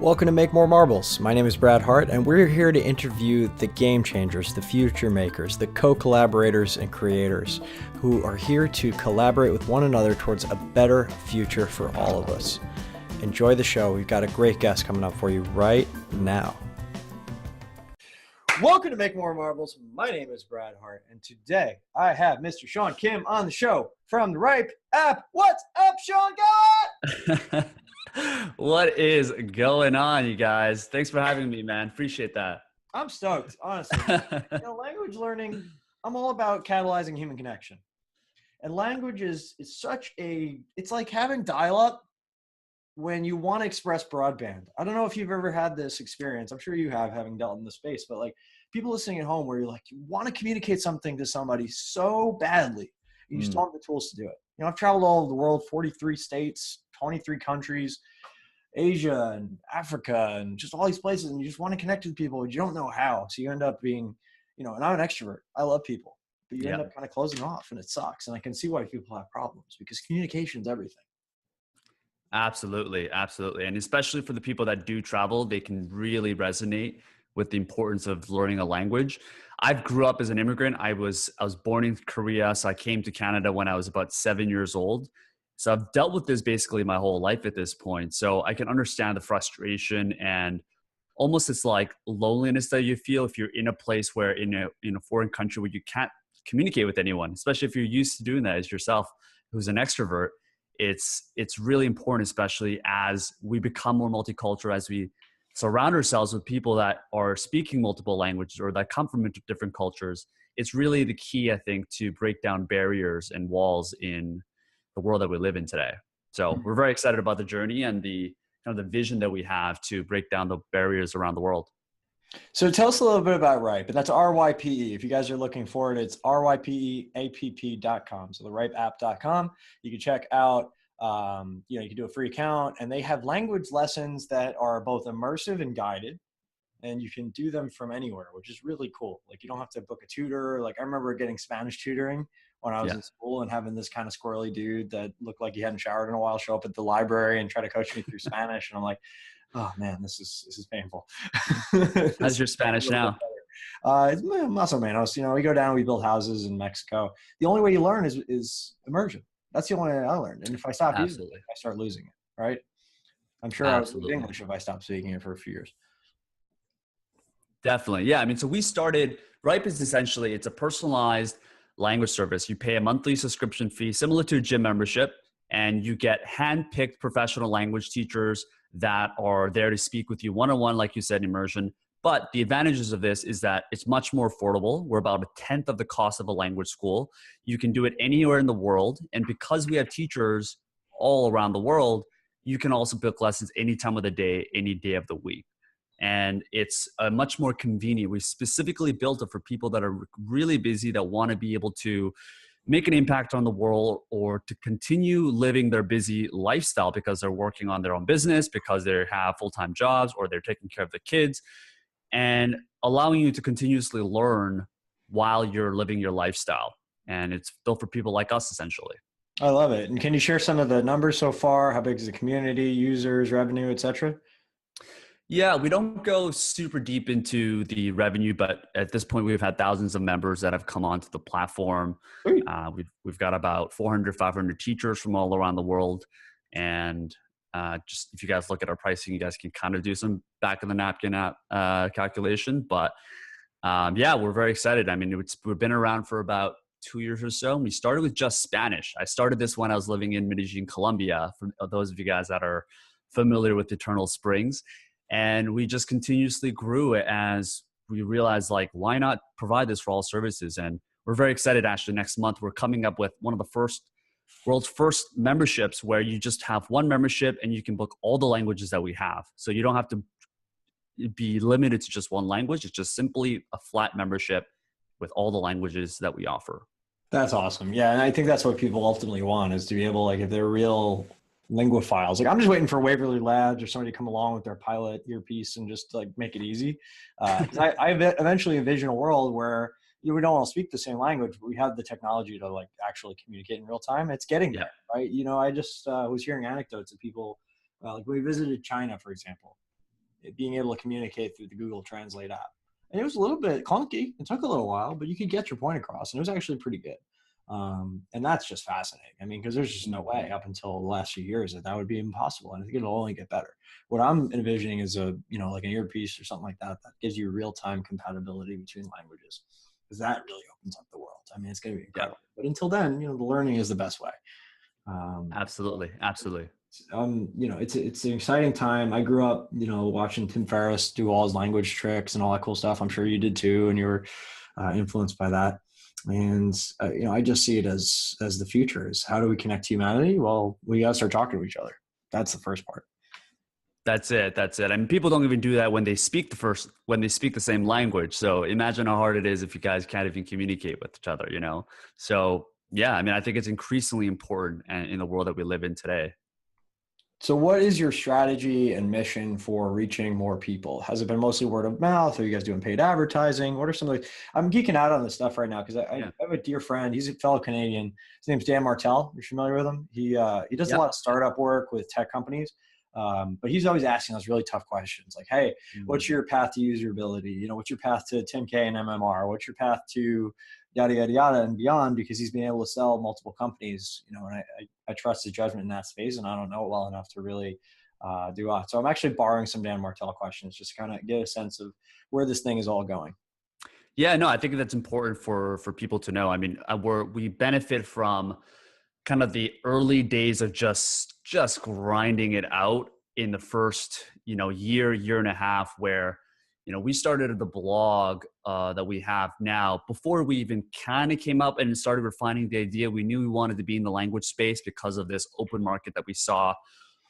Welcome to Make More Marbles. My name is Brad Hart, and we're here to interview the game changers, the future makers, the co-collaborators and creators who are here to collaborate with one another towards a better future for all of us. Enjoy the show. We've got a great guest coming up for you right now. Welcome to Make More Marbles. My name is Brad Hart, and today I have Mr. Sean Kim on the show from the Rype app. What's up, Sean? God? What is going on, you guys? Thanks for having me, man. Appreciate that. I'm stoked, honestly. Language learning, I'm all about catalyzing human connection. And language is such a, it's like having dial-up when you want to express broadband. I don't know if you've ever had this experience. I'm sure you have, having dealt in the space, but like people listening at home where you're like, you want to communicate something to somebody so badly, you just don't have the tools to do it. You know, I've traveled all over the world, 43 states, 23 countries, Asia and Africa and just all these places, and you just want to connect with people, but you don't know how. So you end up being, and I'm an extrovert. I love people, but you end up kind of closing off, and it sucks. And I can see why people have problems because communication is everything. Absolutely. Absolutely. And especially for the people that do travel, they can really resonate with the importance of learning a language. I grew up as an immigrant. I was born in Korea. So I came to Canada when I was about 7 years old. So I've dealt with this basically my whole life at this point. So I can understand the frustration and almost it's like loneliness that you feel if you're in a place where in a foreign country where you can't communicate with anyone, especially if you're used to doing that as yourself, who's an extrovert. It's really important, especially as we become more multicultural, as we surround ourselves with people that are speaking multiple languages or that come from different cultures. It's really the key, I think, to break down barriers and walls in the world that we live in today. So we're very excited about the journey and the kind of the vision that we have to break down the barriers around the world. So tell us a little bit about Rype, and that's RYPE. If you guys are looking for it, it's rypeapp.com. So the rypeapp.com. You can check out, you can do a free account, and they have language lessons that are both immersive and guided, and you can do them from anywhere, which is really cool. Like you don't have to book a tutor. Like I remember getting Spanish tutoring when I was in school and having this kind of squirrely dude that looked like he hadn't showered in a while show up at the library and try to coach me through Spanish. And I'm like, oh man, this is painful. How's your Spanish now? It's más o menos. We go down, we build houses in Mexico. The only way you learn is immersion. That's the only way I learned. And if I stop using it, I start losing it, right? I'm sure I would lose English if I stopped speaking it for a few years. Definitely. Yeah. I mean, so we started, Rype is essentially, it's a personalized language service. You pay a monthly subscription fee, similar to a gym membership, and you get hand-picked professional language teachers that are there to speak with you one-on-one, like you said, immersion. But the advantages of this is that it's much more affordable. We're about 1/10 of the cost of a language school. You can do it anywhere in the world. And because we have teachers all around the world, you can also book lessons any time of the day, any day of the week. And it's much more convenient. We specifically built it for people that are really busy, that want to be able to make an impact on the world or to continue living their busy lifestyle because they're working on their own business, because they have full-time jobs, or they're taking care of the kids, and allowing you to continuously learn while you're living your lifestyle. And it's built for people like us, essentially. I love it. And can you share some of the numbers so far? How big is the community, users, revenue, et cetera? Yeah, we don't go super deep into the revenue, but at this point, we've had thousands of members that have come onto the platform. We've got about 400, 500 teachers from all around the world. And just if you guys look at our pricing, you guys can kind of do some back of the napkin calculation. But yeah, we're very excited. I mean, we've been around for about 2 years or so. And we started with just Spanish. I started this when I was living in Medellin, Colombia, for those of you guys that are familiar with Eternal Springs. And we just continuously grew as we realized, like, why not provide this for all services? And we're very excited. Actually, next month, we're coming up with one of the world's first memberships where you just have one membership and you can book all the languages that we have. So you don't have to be limited to just one language. It's just simply a flat membership with all the languages that we offer. That's awesome. Yeah. And I think that's what people ultimately want, is to be able, like, if they're real linguophiles, like I'm just waiting for Waverly Labs or somebody to come along with their pilot earpiece and just like make it easy. I eventually envision a world where we don't all speak the same language, but we have the technology to like actually communicate in real time. It's getting there, right? I just was hearing anecdotes of people, like when we visited China, for example, being able to communicate through the Google Translate app. And it was a little bit clunky. It took a little while, but you could get your point across, and it was actually pretty good. And that's just fascinating. I mean, because there's just no way up until the last few years that would be impossible. And I think it'll only get better. What I'm envisioning is like an earpiece or something like that gives you real-time compatibility between languages, because that really opens up the world. I mean, it's going to be incredible. But until then, the learning is the best way. Absolutely. It's an exciting time. I grew up, watching Tim Ferriss do all his language tricks and all that cool stuff. I'm sure you did too, and you were influenced by that. And I just see it as the future is, how do we connect to humanity? Well, we got to start talking to each other. That's the first part. That's it. And people don't even do that when they speak the same language. So imagine how hard it is if you guys can't even communicate with each other, So yeah, I mean, I think it's increasingly important in the world that we live in today. So what is your strategy and mission for reaching more people? Has it been mostly word of mouth? Are you guys doing paid advertising? What are some of the, I'm geeking out on this stuff right now, because I have a dear friend. He's a fellow Canadian. His name's Dan Martell. You're familiar with him? He does a lot of startup work with tech companies. But he's always asking us really tough questions like, hey, what's your path to usability? What's your path to 10K and MMR? What's your path to yada, yada, yada and beyond? Because he's been able to sell multiple companies, and I trust his judgment in that space, and I don't know it well enough to really do that. So I'm actually borrowing some Dan Martell questions just to kind of get a sense of where this thing is all going. Yeah, no, I think that's important for people to know. I mean, we benefit from kind of the early days of just grinding it out in the first, year and a half, where, we started the blog that we have now before we even kind of came up and started refining the idea. We knew we wanted to be in the language space because of this open market that we saw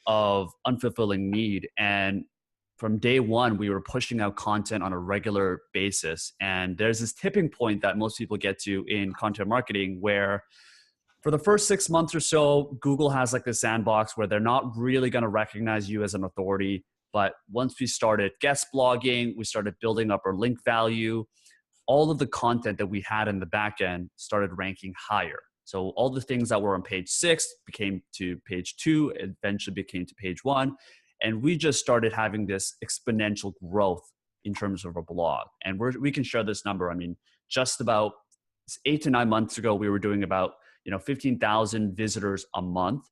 of unfulfilling need. And from day one, we were pushing out content on a regular basis. And there's this tipping point that most people get to in content marketing where for the first 6 months or so, Google has like this sandbox where they're not really going to recognize you as an authority. But once we started guest blogging, we started building up our link value. All of the content that we had in the back end started ranking higher. So all the things that were on page 6 became to page 2, eventually became to page 1. And we just started having this exponential growth in terms of a blog. And we can share this number. I mean, just about 8 to 9 months ago, we were doing about 15,000 visitors a month.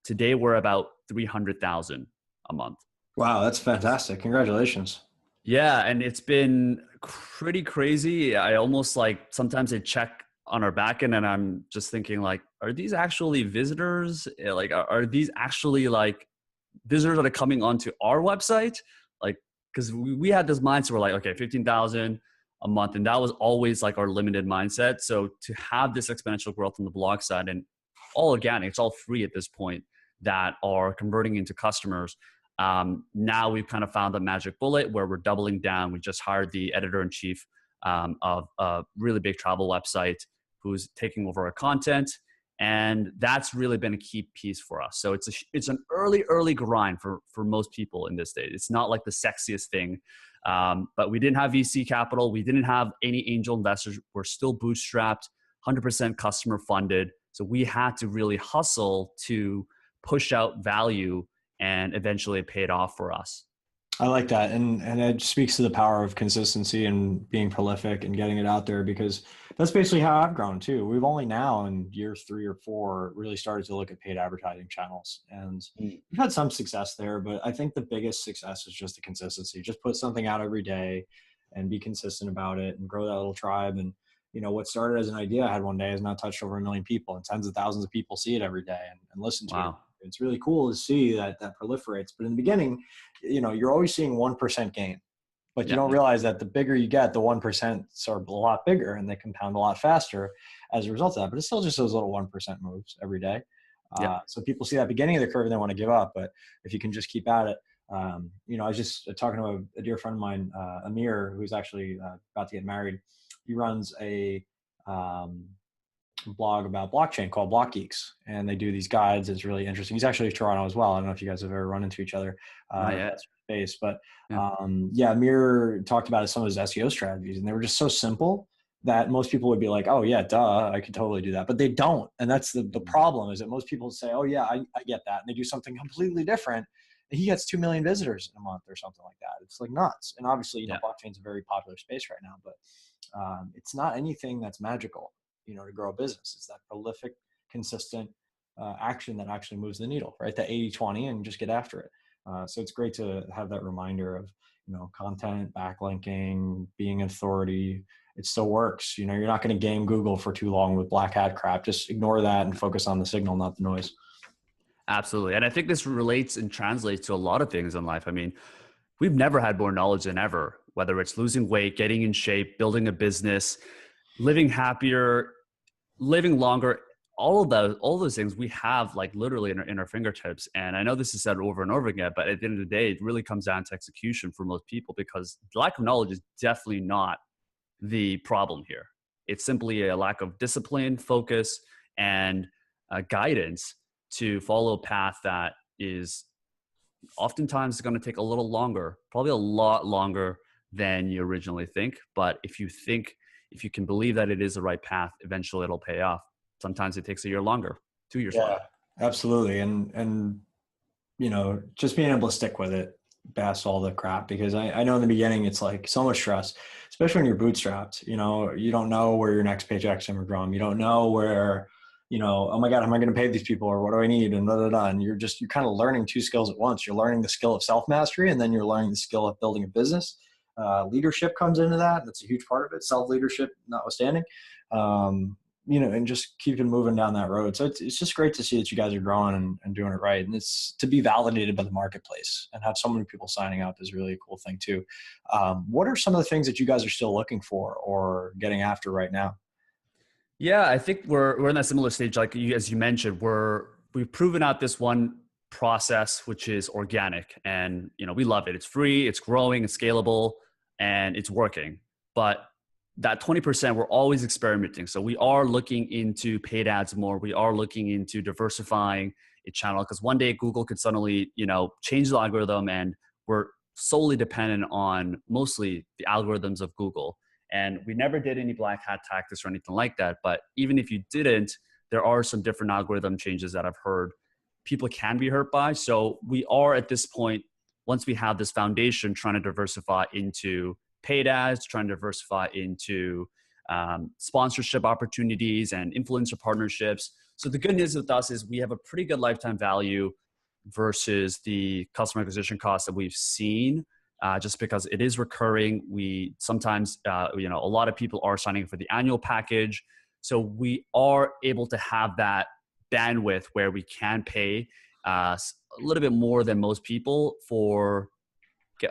Today, we're about 300,000 a month. Wow, that's fantastic. Congratulations. Yeah, and it's been pretty crazy. I almost sometimes I check on our back end and I'm just thinking are these actually visitors? Are these actually visitors that are coming onto our website? Because we had this mindset, we're okay, 15,000 a month. And that was always our limited mindset. So to have this exponential growth on the blog side, and all organic, it's all free at this point, that are converting into customers. Now we've kind of found the magic bullet where we're doubling down. We just hired the editor-in-chief of a really big travel website who's taking over our content. And that's really been a key piece for us. So it's an early grind for most people in this day. It's not like the sexiest thing. But we didn't have VC capital. We didn't have any angel investors. We're still bootstrapped, 100% customer funded. So we had to really hustle to push out value, and eventually it paid off for us. I like that. And it speaks to the power of consistency and being prolific and getting it out there, because that's basically how I've grown too. We've only now in years 3 or 4 really started to look at paid advertising channels, and we've had some success there, but I think the biggest success is just the consistency. Just put something out every day and be consistent about it and grow that little tribe. And what started as an idea I had one day has now touched over 1 million people, and tens of thousands of people see it every day and listen to it. It's really cool to see that proliferates. But in the beginning, you're always seeing 1% gain, but you don't realize that the bigger you get, the 1% are a lot bigger and they compound a lot faster as a result of that. But it's still just those little 1% moves every day. So people see that beginning of the curve and they want to give up. But if you can just keep at it, I was just talking to a dear friend of mine, Amir, who's actually about to get married. He runs a blog about blockchain called Block Geeks, and they do these guides. It's really interesting. He's actually in Toronto as well. I don't know if you guys have ever run into each other space, but Amir talked about some of his SEO strategies, and they were just so simple that most people would be like, oh yeah, duh, I could totally do that. But they don't. And that's the problem, is that most people say, oh yeah, I get that. And they do something completely different he gets 2 million visitors in a month or something like that. It's like nuts. And obviously, Yeah. blockchain's a very popular space right now, but it's not anything that's magical, to grow a business. It's that prolific, consistent action that actually moves the needle, right? That 80-20, and just get after it. So it's great to have that reminder of, content, backlinking, being an authority. It still works. You're not going to game Google for too long with black hat crap. Just ignore that and focus on the signal, not the noise. Absolutely. And I think this relates and translates to a lot of things in life. I mean, we've never had more knowledge than ever, whether it's losing weight, getting in shape, building a business, living happier, living longer, all those things we have like literally in our fingertips. And I know this is said over and over again, but at the end of the day, it really comes down to execution for most people, because lack of knowledge is definitely not the problem here. It's simply a lack of discipline, focus, and guidance to follow a path that is oftentimes going to take a little longer, probably a lot longer than you originally think. But if you can believe that it is the right path, eventually it'll pay off. Sometimes it takes a year longer, 2 years longer. Absolutely. And just being able to stick with it past all the crap, because I know in the beginning it's like so much stress, especially when you're bootstrapped. You don't know where your next paycheck's coming from. You don't know where, oh my God, how am I going to pay these people, or what do I need, and and you're kind of learning two skills at once. You're learning the skill of self-mastery, and then you're learning the skill of building a business. Leadership comes into that. That's a huge part of it. Self-leadership notwithstanding. And just keeping moving down that road. So it's just great to see that you guys are growing and doing it right. And it's to be validated by the marketplace and have so many people signing up is really a cool thing too. What are some of the things that you guys are still looking for or getting after right now? Yeah, I think we're in that similar stage. Like as you mentioned, we've proven out this one process, which is organic, and we love it. It's free, it's growing, it's scalable, and it's working. But that 20%, we're always experimenting. So we are looking into paid ads more. We are looking into diversifying a channel, because one day Google could suddenly, change the algorithm, and we're solely dependent on mostly the algorithms of Google. And we never did any black hat tactics or anything like that. But even if you didn't, there are some different algorithm changes that I've heard people can be hurt by. So we are at this point, once we have this foundation, trying to diversify into paid ads, trying to diversify into sponsorship opportunities and influencer partnerships. So the good news with us is we have a pretty good lifetime value versus the customer acquisition cost that we've seen, just because it is recurring. We sometimes, a lot of people are signing up for the annual package. So we are able to have that bandwidth where we can pay a little bit more than most people for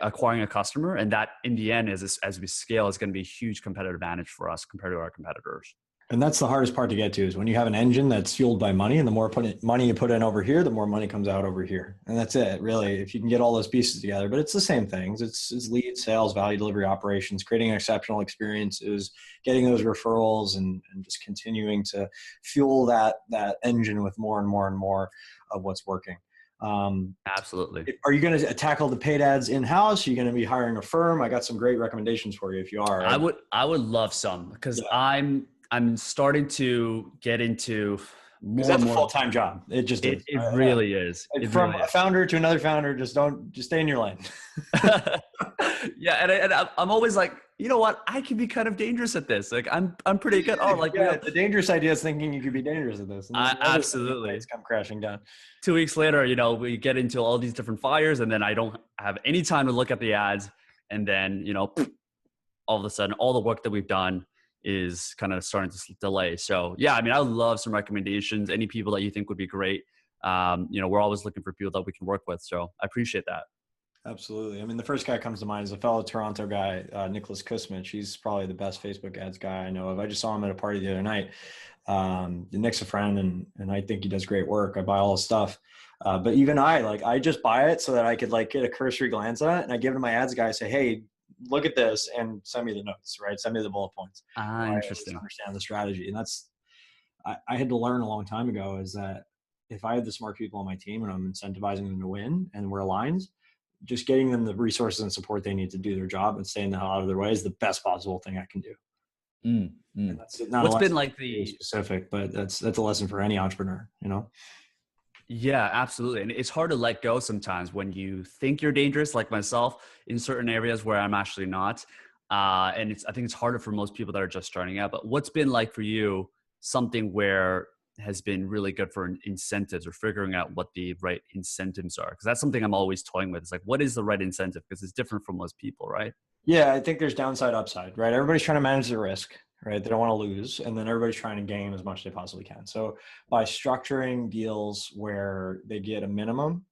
acquiring a customer. And that in the end, as we scale, is going to be a huge competitive advantage for us compared to our competitors. And that's the hardest part to get to, is when you have an engine that's fueled by money, and the more money you put in over here, the more money comes out over here. And that's it, really, if you can get all those pieces together. But it's the same things. It's lead, sales, value delivery, operations, creating exceptional experiences, getting those referrals, and just continuing to fuel that engine with more and more and more of what's working. Absolutely. Are you going to tackle the paid ads in-house? Are you going to be hiring a firm? I got some great recommendations for you if you are. Right? I would love some, because I'm starting to get into more. That's a full-time job. It just is. It really is. From a founder to another founder, just stay in your lane. Yeah, and I'm always like, you know what? I can be kind of dangerous at this. Like I'm pretty good. Oh, like the dangerous idea is thinking you could be dangerous at this. Absolutely. It's come crashing down. 2 weeks later, we get into all these different fires, and then I don't have any time to look at the ads, and then all of a sudden, all the work that we've done is kind of starting to delay. So yeah, I mean, I would love some recommendations. Any people that you think would be great. We're always looking for people that we can work with. So I appreciate that. Absolutely. I mean, the first guy comes to mind is a fellow Toronto guy, Nicholas Kusmich. He's probably the best Facebook ads guy I know of. I just saw him at a party the other night. Nick's a friend, and I think he does great work. I buy all his stuff. But even I just buy it so that I could get a cursory glance at it, and I give it to my ads guy, say, hey, look at this, and send me the notes, right? Send me the bullet points. Interesting. I understand the strategy. And that's, I had to learn a long time ago, is that if I have the smart people on my team and I'm incentivizing them to win and we're aligned, just getting them the resources and support they need to do their job and staying the hell out of their way is the best possible thing I can do. That's not what's been like the specific, but that's a lesson for any entrepreneur, Yeah, absolutely. And it's hard to let go sometimes when you think you're dangerous, like myself, in certain areas where I'm actually not. And I think it's harder for most people that are just starting out. But what's been like for you, something where has been really good for incentives or figuring out what the right incentives are? Because that's something I'm always toying with. It's like, what is the right incentive? Because it's different from most people, right? Yeah, I think there's downside, upside, right? Everybody's trying to manage the risk, right? They don't want to lose. And then everybody's trying to gain as much as they possibly can. So by structuring deals where they get a minimum,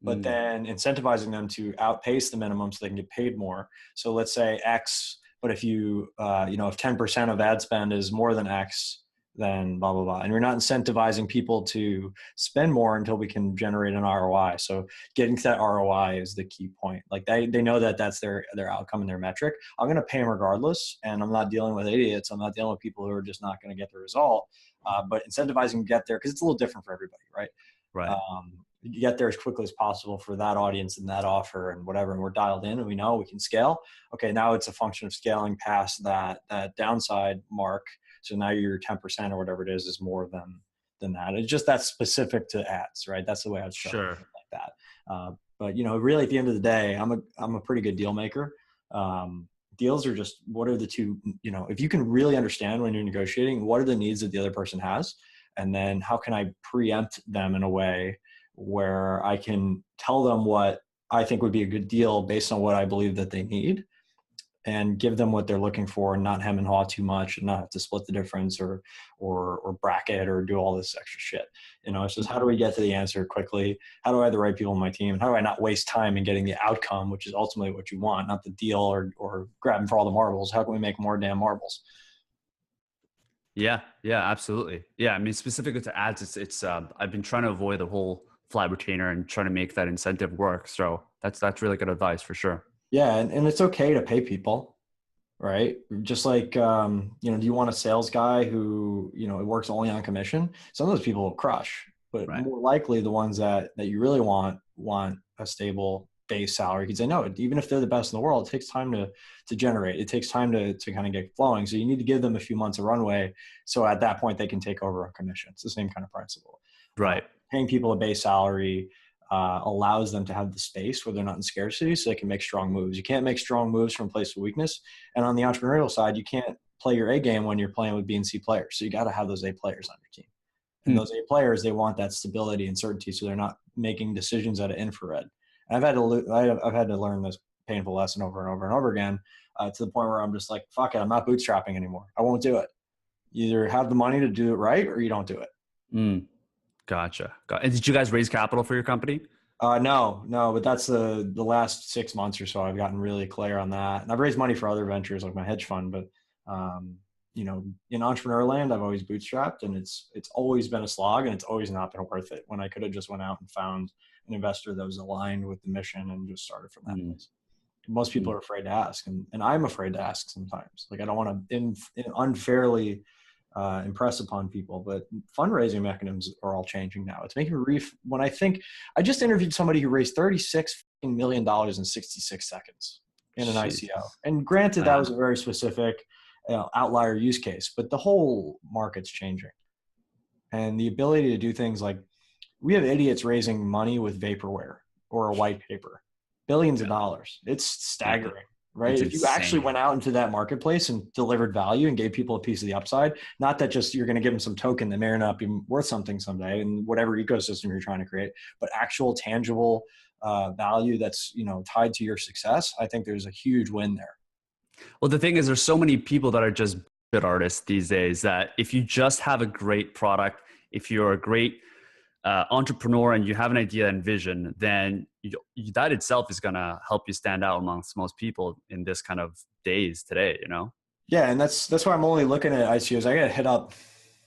but Mm, then incentivizing them to outpace the minimum so they can get paid more. So let's say X, but if if 10% of ad spend is more than X, then blah, blah, blah. And we're not incentivizing people to spend more until we can generate an ROI. So getting to that ROI is the key point. Like they know that that's their outcome and their metric. I'm going to pay them regardless. And I'm not dealing with idiots. I'm not dealing with people who are just not going to get the result. But incentivizing to get there, because it's a little different for everybody, right? right. um, get there as quickly as possible for that audience and that offer and whatever. And we're dialed in and we know we can scale. Okay, now it's a function of scaling past that downside mark. So now your 10% or whatever it is more than that. It's just that's specific to ads, right? That's the way I'd structure Sure. it like that. But really at the end of the day, I'm a pretty good deal maker. Deals are just, what are the two, if you can really understand when you're negotiating, what are the needs that the other person has? And then how can I preempt them in a way where I can tell them what I think would be a good deal based on what I believe that they need, and give them what they're looking for, and not hem and haw too much and not have to split the difference or bracket or do all this extra shit. It's just, how do we get to the answer quickly? How do I have the right people on my team? And how do I not waste time in getting the outcome, which is ultimately what you want, not the deal or grabbing for all the marbles? How can we make more damn marbles? Yeah, yeah, absolutely. Yeah, I mean, specifically to ads, it's I've been trying to avoid the whole flat retainer and trying to make that incentive work. So that's really good advice for sure. Yeah. And it's okay to pay people, right? Just like, do you want a sales guy who, works only on commission? Some of those people will crush, but Right. more likely the ones that you really want a stable base salary. You can say, no, even if they're the best in the world, it takes time to generate. It takes time to kind of get flowing. So you need to give them a few months of runway. So at that point they can take over on commission. It's the same kind of principle. Uh, Right. Paying people a base salary allows them to have the space where they're not in scarcity, so they can make strong moves. You can't make strong moves from a place of weakness. And on the entrepreneurial side, you can't play your A game when you're playing with B and C players. So you got to have those A players on your team. And Hmm. those A players, they want that stability and certainty, so they're not making decisions at an infrared. And I've had to learn this painful lesson over and over and over again, to the point where I'm just like, fuck it, I'm not bootstrapping anymore. I won't do it. You either have the money to do it right, or you don't do it. Mm, gotcha. And did you guys raise capital for your company? No, but that's the last 6 months or so. I've gotten really clear on that, and I've raised money for other ventures like my hedge fund. But in entrepreneur land, I've always bootstrapped, and it's always been a slog, and it's always not been worth it. When I could have just went out and found an investor that was aligned with the mission and just started from that Mm, place. Most people mm. are afraid to ask, and I'm afraid to ask sometimes. Like, I don't want to unfairly impress upon people, but fundraising mechanisms are all changing now. It's making me when I just interviewed somebody who raised $36 million in 66 seconds in an ICO. Jesus. And granted, that Wow. was a very specific outlier use case, but the whole market's changing. And the ability to do things like, we have idiots raising money with vaporware or a white paper, billions of Yeah. dollars. It's Yeah. staggering, right? It's If you actually insane. went out into that marketplace and delivered value and gave people a piece of the upside, not that just you're going to give them some token that may or not be worth something someday in whatever ecosystem you're trying to create, but actual tangible value that's tied to your success. I think there's a huge win there. Well, the thing is, there's so many people that are just good artists these days that if you just have a great product, if you're a great entrepreneur and you have an idea and vision, then that itself is going to help you stand out amongst most people in this kind of days today, Yeah, and that's why I'm only looking at ICOs. I get hit up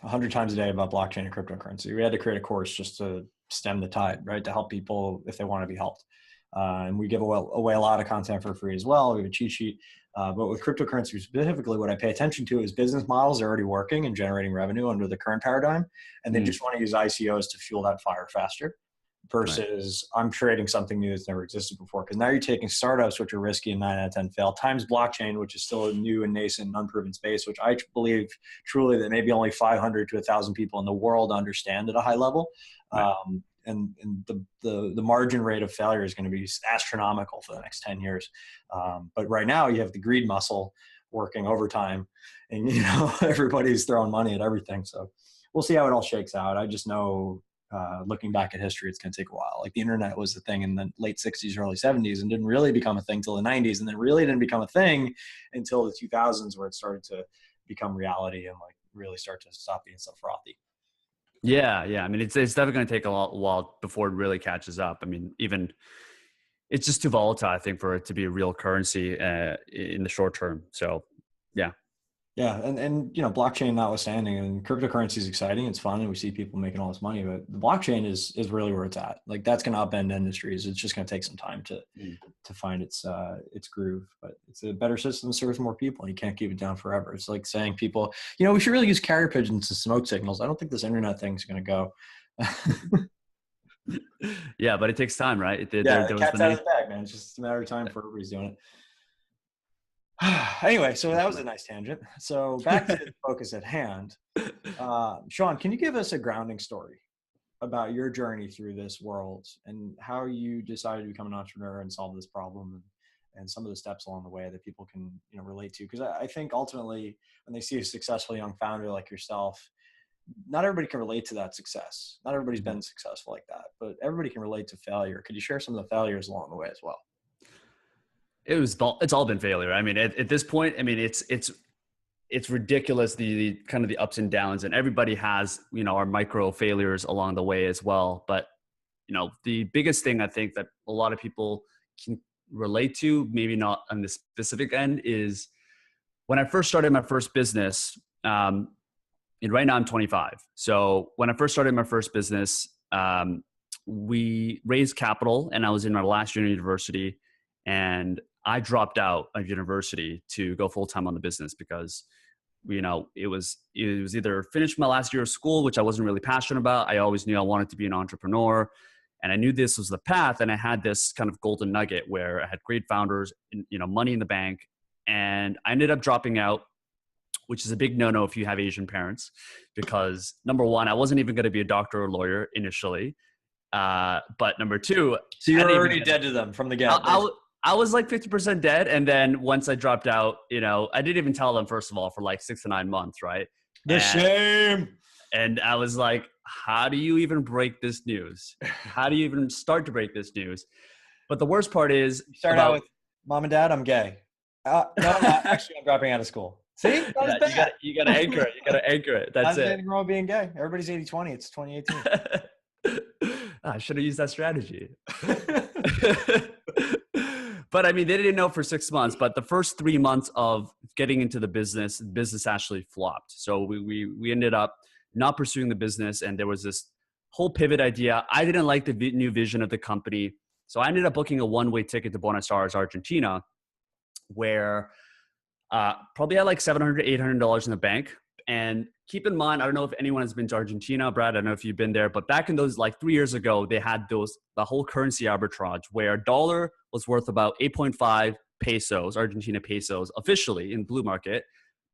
100 times a day about blockchain and cryptocurrency. We had to create a course just to stem the tide, right? To help people if they want to be helped. And we give away a lot of content for free as well. We have a cheat sheet. But with cryptocurrency specifically, what I pay attention to is business models are already working and generating revenue under the current paradigm. And they Mm, just want to use ICOs to fuel that fire faster, right. versus I'm creating something new that's never existed before. Because now you're taking startups, which are risky and 9 out of 10 fail, times blockchain, which is still a new and nascent and unproven space, which I believe truly that maybe only 500 to 1,000 people in the world understand at a high level. Right. And the margin rate of failure is going to be astronomical for the next 10 years. But right now you have the greed muscle working overtime, and everybody's throwing money at everything. So we'll see how it all shakes out. I just know, looking back at history, it's going to take a while. Like the internet was a thing in the late 60s, early 70s, and didn't really become a thing till the 90s, and then really didn't become a thing until the 2000s, where it started to become reality and like really start to stop being so frothy. Yeah. I mean, it's definitely going to take a while before it really catches up. I mean, even it's just too volatile, I think, for it to be a real currency in the short term. So, yeah. Yeah, and blockchain notwithstanding, and cryptocurrency is exciting. It's fun, and we see people making all this money. But the blockchain is really where it's at. Like that's going to upend industries. It's just going to take some time to find its groove. But it's a better system that serves more people, and you can't keep it down forever. It's like saying people, we should really use carrier pigeons as smoke signals. I don't think this internet thing's going to go. Yeah, but it takes time, right? The cat's out of the bag, man. It's just a matter of time for everybody's doing it. Anyway, so that was a nice tangent. So back to the focus at hand. Sean, can you give us a grounding story about your journey through this world and how you decided to become an entrepreneur and solve this problem, and some of the steps along the way that people can relate to? Because I think ultimately when they see a successful young founder like yourself, not everybody can relate to that success. Not everybody's been successful like that, but everybody can relate to failure. Could you share some of the failures along the way as well? It's all been failure. I mean, at this point, I mean, it's ridiculous, the kind of the ups and downs, and everybody has, our micro failures along the way as well. But, the biggest thing I think that a lot of people can relate to, maybe not on the specific end, is when I first started my first business, and right now I'm 25. So when I first started my first business, we raised capital, and I was in my last year of university, and I dropped out of university to go full time on the business because, it was either finish my last year of school, which I wasn't really passionate about. I always knew I wanted to be an entrepreneur, and I knew this was the path. And I had this kind of golden nugget where I had great founders, money in the bank, and I ended up dropping out, which is a big no-no if you have Asian parents, because number one, I wasn't even going to be a doctor or lawyer initially. But number two, so you're already dead to them from the get. I was like 50% dead. And then once I dropped out, I didn't even tell them, first of all, for like 6 to 9 months. Right. Shame. And I was like, how do you even break this news? How do you even start to break this news? But the worst part is, start out with, Mom and Dad, I'm gay. No, I'm not. Actually, I'm dropping out of school. See? You got to anchor it. You got to anchor it. That's it. Nothing wrong with being gay. Everybody's 80-20. It's 2018. I should have used that strategy. But I mean, they didn't know for 6 months, but the first 3 months of getting into the business actually flopped. So we ended up not pursuing the business, and there was this whole pivot idea. I didn't like the new vision of the company. So I ended up booking a one-way ticket to Buenos Aires, Argentina, where probably had like $700, $800 in the bank. And keep in mind, I don't know if anyone has been to Argentina, Brad, I don't know if you've been there, but back in those, like 3 years ago, they had the whole currency arbitrage where a dollar was worth about 8.5 pesos, Argentina pesos, officially in blue market.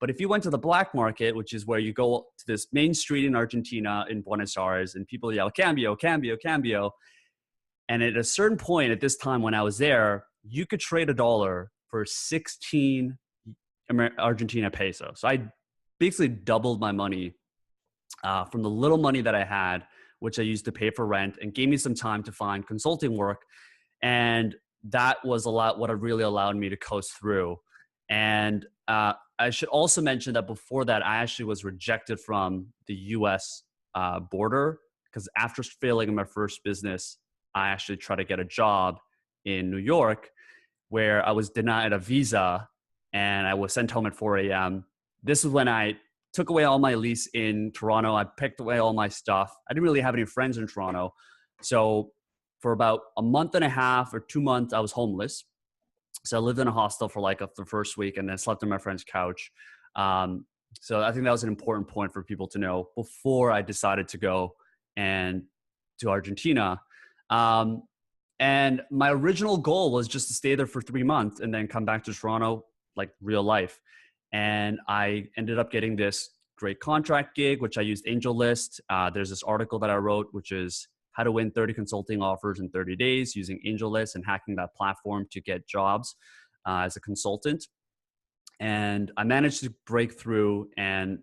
But if you went to the black market, which is where you go to this main street in Argentina, in Buenos Aires, and people yell, cambio, cambio, cambio. And at a certain point at this time when I was there, you could trade a dollar for 16 Argentina pesos. So I basically doubled my money from the little money that I had, which I used to pay for rent, and gave me some time to find consulting work. And that was what really allowed me to coast through. And I should also mention that before that, I actually was rejected from the US border, because after failing in my first business, I actually tried to get a job in New York, where I was denied a visa and I was sent home at 4 a.m. This is when I took away all my lease in Toronto. I picked away all my stuff. I didn't really have any friends in Toronto. So for about a month and a half or 2 months, I was homeless. So I lived in a hostel for like the first week, and then slept on my friend's couch. So I think that was an important point for people to know before I decided to go to Argentina. And my original goal was just to stay there for 3 months and then come back to Toronto, like real life. And I ended up getting this great contract gig, which I used AngelList. There's this article that I wrote, which is how to win 30 consulting offers in 30 days using AngelList and hacking that platform to get jobs as a consultant. And I managed to break through, and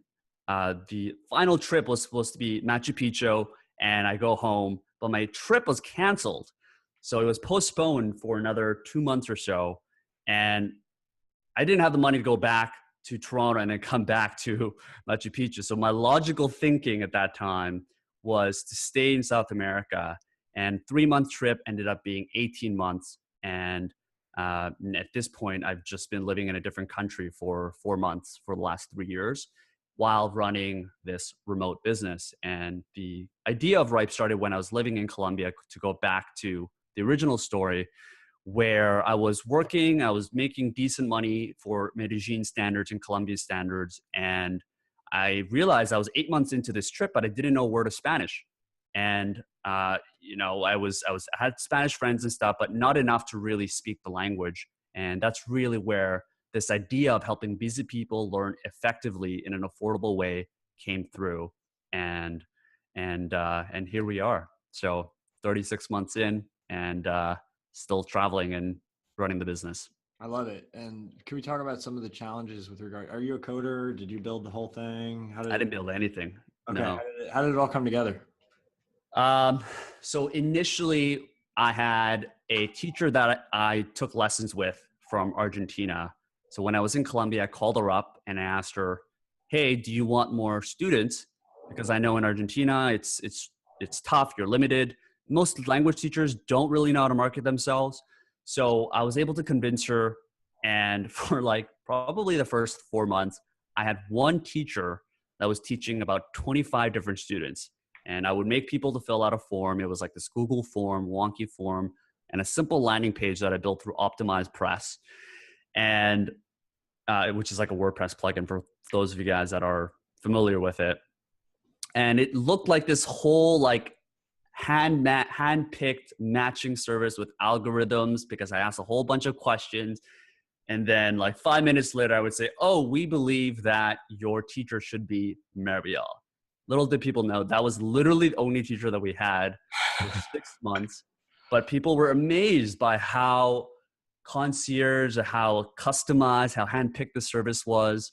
the final trip was supposed to be Machu Picchu, and I go home, but my trip was canceled. So it was postponed for another 2 months or so. And I didn't have the money to go back to Toronto and then come back to Machu Picchu. So my logical thinking at that time was to stay in South America, and 3-month trip ended up being 18 months. And at this point, I've just been living in a different country for 4 months for the last 3 years while running this remote business. And the idea of Rype started when I was living in Colombia, to go back to the original story, where I was working, I was making decent money for Medellin standards and Colombia standards. And I realized I was 8 months into this trip, but I didn't know a word of Spanish. And I had Spanish friends and stuff, but not enough to really speak the language. And that's really where this idea of helping busy people learn effectively in an affordable way came through. And here we are. So 36 months in, and still traveling and running the business. I love it. And can we talk about some of the challenges with regard? Are you a coder? Did you build the whole thing? I didn't build anything. Okay. No. How did it all come together? So initially, I had a teacher that I took lessons with from Argentina. So when I was in Colombia, I called her up and I asked her, "Hey, do you want more students? Because I know in Argentina, it's tough. You're limited. Most language teachers don't really know how to market themselves." So I was able to convince her. And for like probably the first 4 months, I had one teacher that was teaching about 25 different students. And I would make people to fill out a form. It was like this Google form, wonky form, and a simple landing page that I built through Optimized Press, and which is like a WordPress plugin for those of you guys that are familiar with it. And it looked like this whole like hand-picked matching service with algorithms, because I asked a whole bunch of questions. And then like 5 minutes later, I would say, "Oh, we believe that your teacher should be Mariel." Little did people know that was literally the only teacher that we had for 6 months. But people were amazed by how concierge, how customized, how handpicked the service was.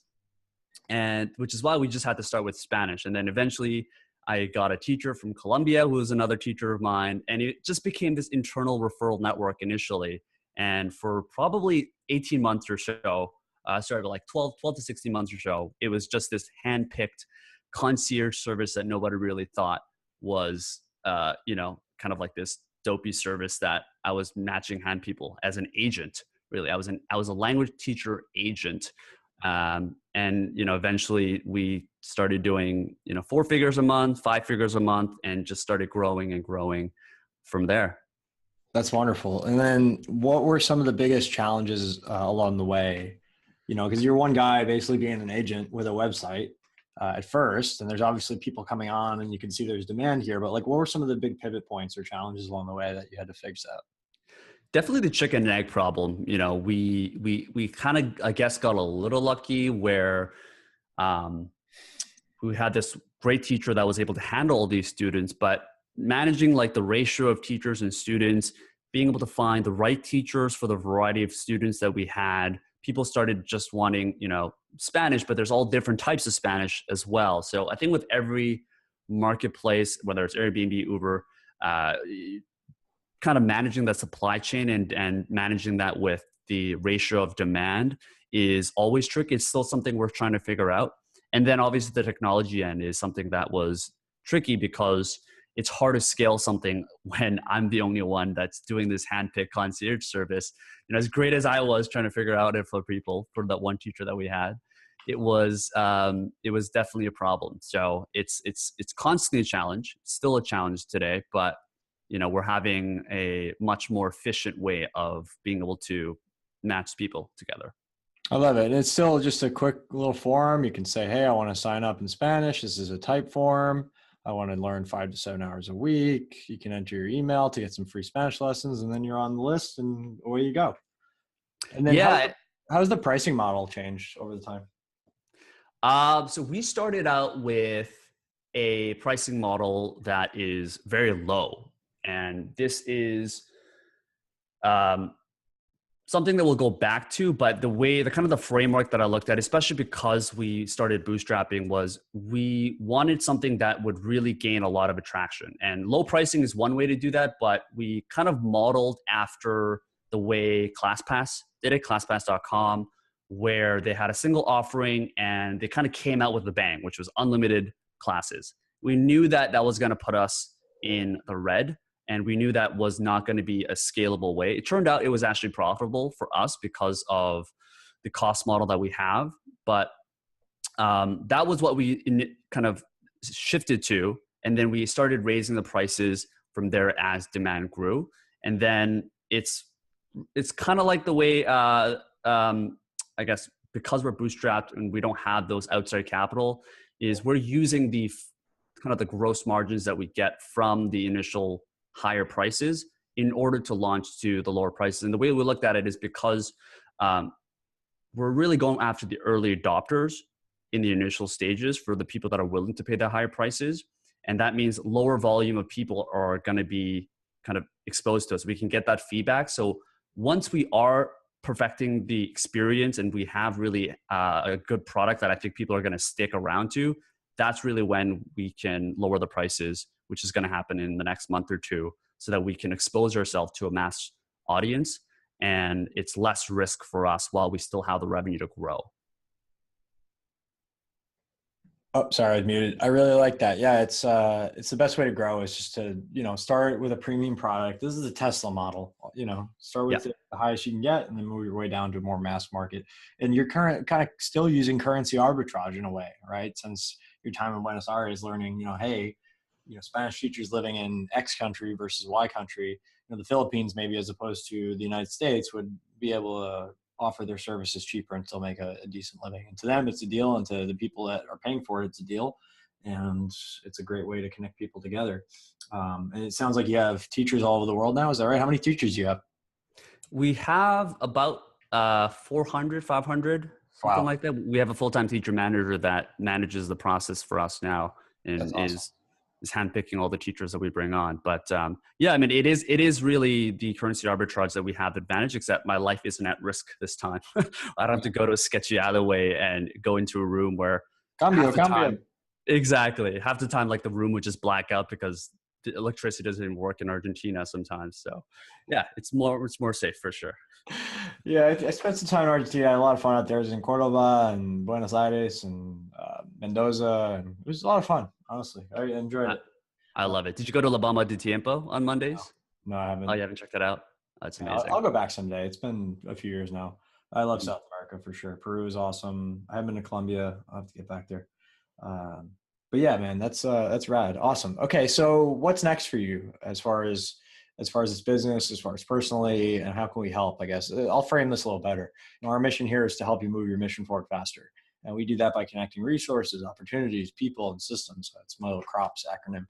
And which is why we just had to start with Spanish. And then eventually I got a teacher from Colombia who was another teacher of mine. And it just became this internal referral network initially. And for probably 18 months or so, like 12 to 16 months or so, it was just this handpicked concierge service that nobody really thought was, kind of like this dopey service that I was matching hand people as an agent. Really, I was a language teacher agent. And, eventually we started doing, 4 figures a month, 5 figures a month, and just started growing and growing from there. That's wonderful. And then what were some of the biggest challenges along the way? Because you're one guy basically being an agent with a website at first, and there's obviously people coming on and you can see there's demand here, but like what were some of the big pivot points or challenges along the way that you had to fix out? Definitely the chicken and egg problem. We kind of, I guess, got a little lucky where we had this great teacher that was able to handle all these students, but managing like the ratio of teachers and students, being able to find the right teachers for the variety of students that we had. People started just wanting, Spanish, but there's all different types of Spanish as well. So I think with every marketplace, whether it's Airbnb, Uber, kind of managing that supply chain and managing that with the ratio of demand is always tricky. It's still something we're trying to figure out. And then obviously the technology end is something that was tricky, because it's hard to scale something when I'm the only one that's doing this handpicked concierge service. As great as I was trying to figure out it for people, for that one teacher that we had, it was definitely a problem. So it's constantly a challenge. It's still a challenge today, but we're having a much more efficient way of being able to match people together. I love it. And it's still just a quick little form. You can say, "Hey, I want to sign up in Spanish. This is a type form. I want to learn 5 to 7 hours a week." You can enter your email to get some free Spanish lessons, and then you're on the list and away you go. And then how's the pricing model changed over the time? So we started out with a pricing model that is very low. And this is um, something that we'll go back to, but the kind of the framework that I looked at, especially because we started bootstrapping, was we wanted something that would really gain a lot of attraction. And low pricing is one way to do that, but we kind of modeled after the way ClassPass did it, classpass.com, where they had a single offering and they kind of came out with a bang, which was unlimited classes. We knew that that was going to put us in the red, and we knew that was not going to be a scalable way. It turned out it was actually profitable for us because of the cost model that we have. But that was what we kind of shifted to. And then we started raising the prices from there as demand grew. And then it's kind of like the way, I guess, because we're bootstrapped and we don't have those outside capital, is we're using the kind of the gross margins that we get from the initial higher prices in order to launch to the lower prices. And the way we looked at it is because we're really going after the early adopters in the initial stages for the people that are willing to pay the higher prices. And that means lower volume of people are going to be kind of exposed to us. We can get that feedback. So once we are perfecting the experience and we have really a good product that I think people are going to stick around to, that's really when we can lower the prices, which is going to happen in the next month or two, so that we can expose ourselves to a mass audience and it's less risk for us while we still have the revenue to grow. Oh, sorry, I was muted. I really like that. Yeah, it's the best way to grow is just to, start with a premium product. This is a Tesla model, start with the highest you can get and then move your way down to a more mass market. And you're kind of still using currency arbitrage in a way, right? Since your time in Buenos Aires learning, hey, Spanish teachers living in X country versus Y country, the Philippines maybe as opposed to the United States would be able to offer their services cheaper and still make a decent living. And to them, it's a deal. And to the people that are paying for it, it's a deal. And it's a great way to connect people together. And it sounds like you have teachers all over the world now. Is that right? How many teachers do you have? We have about 400, 500, something like that. We have a full-time teacher manager that manages the process for us now and awesome. is handpicking all the teachers that we bring on. But yeah, I mean, it is really the currency arbitrage that we have advantage, except my life isn't at risk this time. I don't have to go to a sketchy alleyway and go into a room where exactly, half the time, like the room would just black out because the electricity doesn't even work in Argentina sometimes. So yeah, it's more safe for sure. Yeah, I spent some time in Argentina. I had a lot of fun out there. I was in Cordoba and Buenos Aires and Mendoza. And it was a lot of fun, honestly. I enjoyed it. I love it. Did you go to La Bamba de Tiempo on Mondays? No, I haven't. Oh, you haven't checked that out? That's amazing. I'll go back someday. It's been a few years now. I love South America for sure. Peru is awesome. I haven't been to Colombia. I'll have to get back there. But yeah, man, that's rad. Awesome. Okay. So what's next for you as far as this business, as far as personally, and how can we help? I guess I'll frame this a little better. Our mission here is to help you move your mission forward faster. And we do that by connecting resources, opportunities, people, and systems. So it's my little CROPS acronym,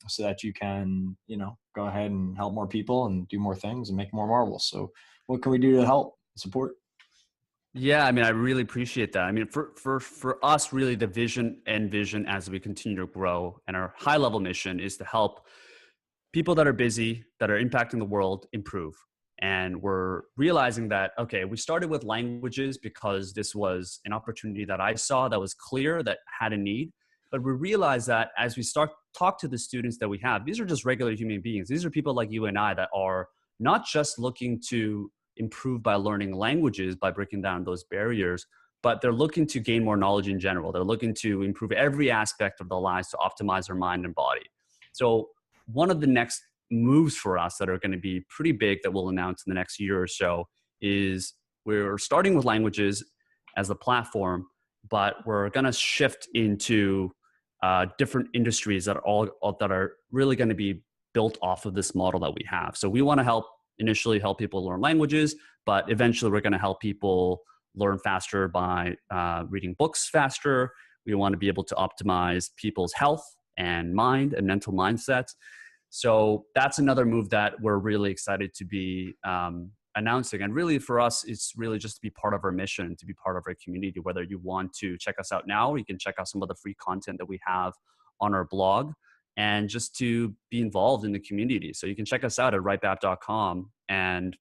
so that you can, go ahead and help more people and do more things and make more marbles. So what can we do to help support? Yeah, I mean, I really appreciate that. I mean, for us, really the vision as we continue to grow, and our high level mission is to help people that are busy, that are impacting the world, improve. And we're realizing that, okay, we started with languages because this was an opportunity that I saw that was clear, that had a need. But we realized that as we start talk to the students that we have, these are just regular human beings. These are people like you and I that are not just looking to improve by learning languages, by breaking down those barriers, but they're looking to gain more knowledge in general. They're looking to improve every aspect of their lives to optimize their mind and body. So one of the next moves for us that are going to be pretty big that we'll announce in the next year or so is we're starting with languages as a platform, but we're going to shift into different industries that are really going to be built off of this model that we have. So we want to initially help people learn languages, but eventually we're going to help people learn faster by reading books faster. We want to be able to optimize people's health and mind and mental mindsets. So that's another move that we're really excited to be announcing. And really for us, it's really just to be part of our mission, to be part of our community. Whether you want to check us out now, or you can check out some of the free content that we have on our blog, and just to be involved in the community. So you can check us out at rypeapp.com and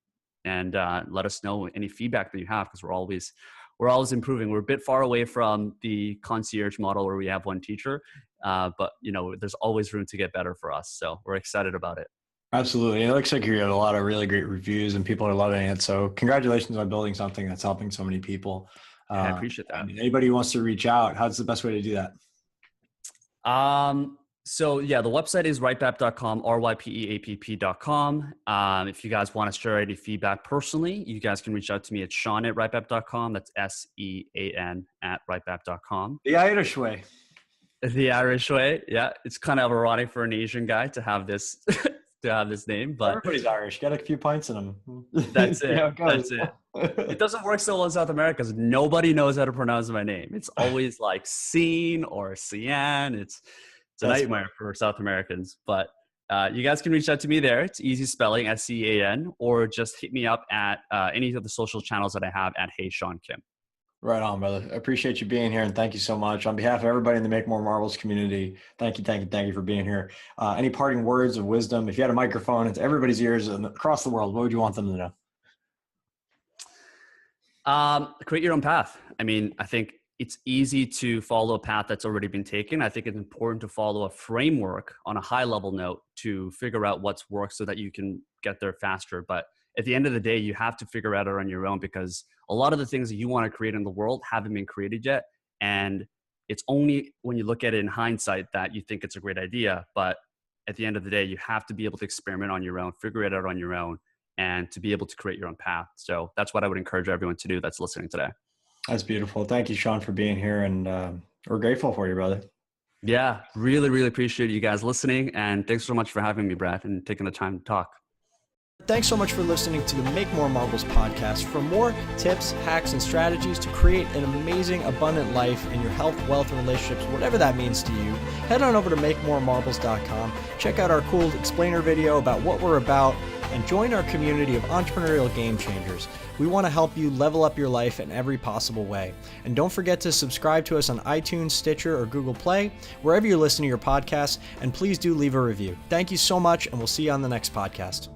let us know any feedback that you have, because we're always improving. We're a bit far away from the concierge model where we have one teacher, but there's always room to get better for us. So we're excited about it. Absolutely. It looks like you got a lot of really great reviews and people are loving it. So congratulations on building something that's helping so many people. I appreciate that. Anybody who wants to reach out, how's the best way to do that? So yeah, the website is rypeapp.com, rypeapp.com. If you guys want to share any feedback personally, you guys can reach out to me at Sean@rypeapp.com. That's SEAN @rypeapp.com. The Irish way. The Irish way. Yeah. It's kind of ironic for an Asian guy to have this, name, but everybody's Irish. Got a few pints in them. That's it. That's it. It doesn't work so well in South America because nobody knows how to pronounce my name. It's always like Scene or Cian. It's a nightmare for South Americans, but you guys can reach out to me there. It's easy spelling, SEAN, or just hit me up at any of the social channels that I have at Hey Sean Kim. Right on, brother. I appreciate you being here, and thank you so much. On behalf of everybody in the Make More Marbles community, thank you for being here. Any parting words of wisdom? If you had a microphone into everybody's ears across the world, what would you want them to know? Create your own path. I mean, I think it's easy to follow a path that's already been taken. I think it's important to follow a framework on a high level note to figure out what's worked so that you can get there faster. But at the end of the day, you have to figure out it on your own, because a lot of the things that you want to create in the world haven't been created yet. And it's only when you look at it in hindsight that you think it's a great idea. But at the end of the day, you have to be able to experiment on your own, figure it out on your own, and to be able to create your own path. So that's what I would encourage everyone to do that's listening today. That's beautiful. Thank you, Sean, for being here. And we're grateful for you, brother. Yeah, really, really appreciate you guys listening. And thanks so much for having me, Brad, and taking the time to talk. Thanks so much for listening to the Make More Marbles podcast. For more tips, hacks, and strategies to create an amazing, abundant life in your health, wealth, and relationships, whatever that means to you, head on over to makemoremarbles.com. Check out our cool explainer video about what we're about, and join our community of entrepreneurial game changers. We want to help you level up your life in every possible way. And don't forget to subscribe to us on iTunes, Stitcher, or Google Play, wherever you listen to your podcasts, and please do leave a review. Thank you so much, and we'll see you on the next podcast.